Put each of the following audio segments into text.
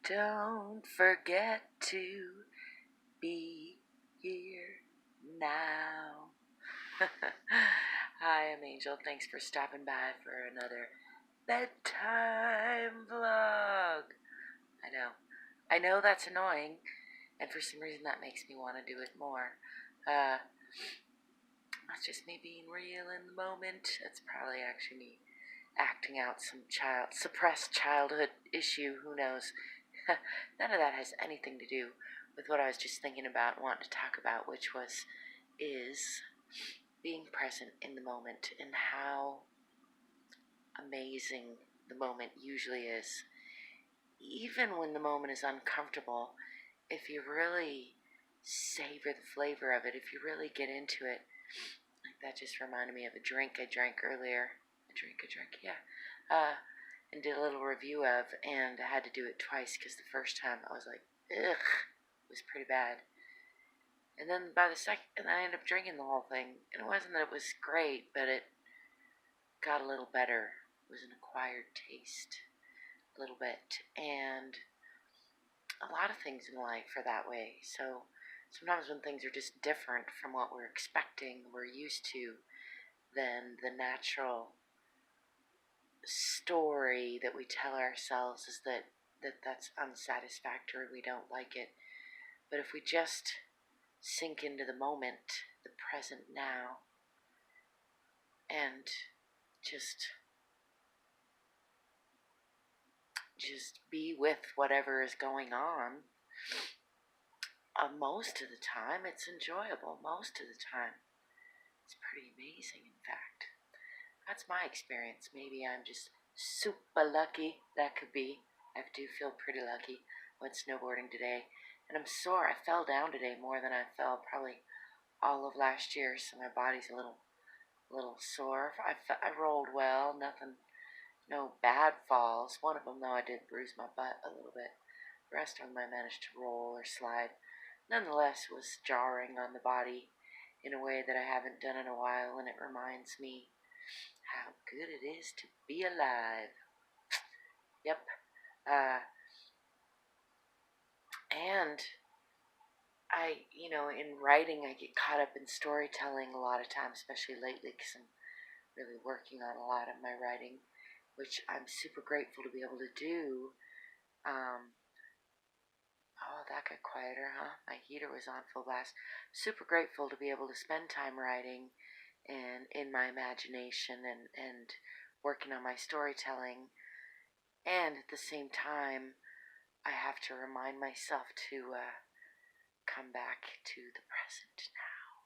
Don't forget to be here now. Hi, I'm Angel. Thanks for stopping by for another bedtime vlog. I know that's annoying, and for some reason that makes me want to do it more. That's just me being real in the moment. It's probably actually me acting out some suppressed childhood issue, who knows. None of that has anything to do with what I was just thinking about and wanting to talk about, which is being present in the moment and how amazing the moment usually is. Even when the moment is uncomfortable, if you really savor the flavor of it, if you really get into it, like that just reminded me of a drink I drank earlier. And did a little review of, and I had to do it twice because the first time I was like, ugh, it was pretty bad. And then by the second, and I ended up drinking the whole thing, and it wasn't that it was great, but it got a little better. It was an acquired taste, a little bit, and a lot of things in life are that way. So sometimes when things are just different from what we're expecting, we're used to, then the natural story that we tell ourselves is that's unsatisfactory, we don't like it. But if we just sink into the moment, the present now, and just be with whatever is going on, most of the time it's enjoyable. Most of the time it's pretty amazing, in fact. That's my experience. Maybe I'm just super lucky. That could be. I do feel pretty lucky. Went snowboarding today, and I'm sore. I fell down today more than I fell probably all of last year, so my body's a little sore. I rolled well. No bad falls. One of them, though, I did bruise my butt a little bit. The rest of them I managed to roll or slide. Nonetheless, it was jarring on the body in a way that I haven't done in a while, and it reminds me how good it is to be alive. Yep. And in writing, I get caught up in storytelling a lot of times, especially lately, because I'm really working on a lot of my writing, which I'm super grateful to be able to do. That got quieter, huh? My heater was on full blast. Super grateful to be able to spend time writing and in my imagination and working on my storytelling. And at the same time, I have to remind myself to come back to the present now,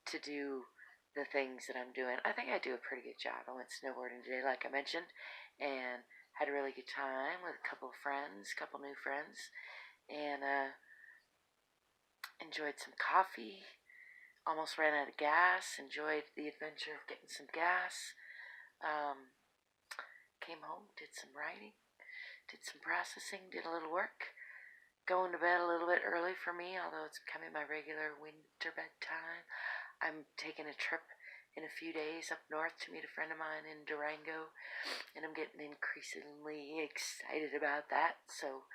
to do the things that I'm doing. I think I do a pretty good job. I went snowboarding today, like I mentioned, and had a really good time with a couple new friends, and enjoyed some coffee. Almost ran out of gas. Enjoyed the adventure of getting some gas. Came home, did some writing, did some processing, did a little work. Going to bed a little bit early for me, although it's becoming my regular winter bedtime. I'm taking a trip in a few days up north to meet a friend of mine in Durango, and I'm getting increasingly excited about that. So,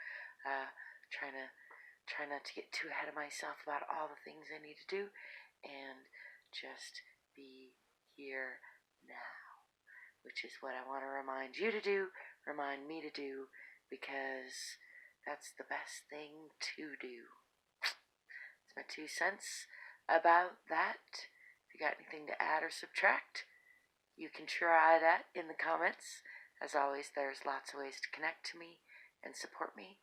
try not to get too ahead of myself about all the things I need to do, and just be here now, which is what I want to remind you to do, remind me to do, because that's the best thing to do. It's my 2 cents about that. If you got anything to add or subtract, you can try that in the comments. As always, there's lots of ways to connect to me and support me,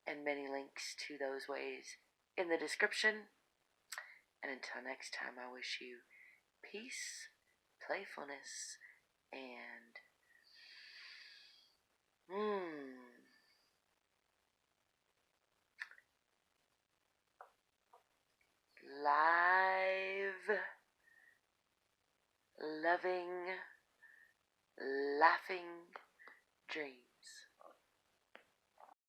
and many links to those ways in the description. And until next time, I wish you peace, playfulness, and live, loving, laughing dreams.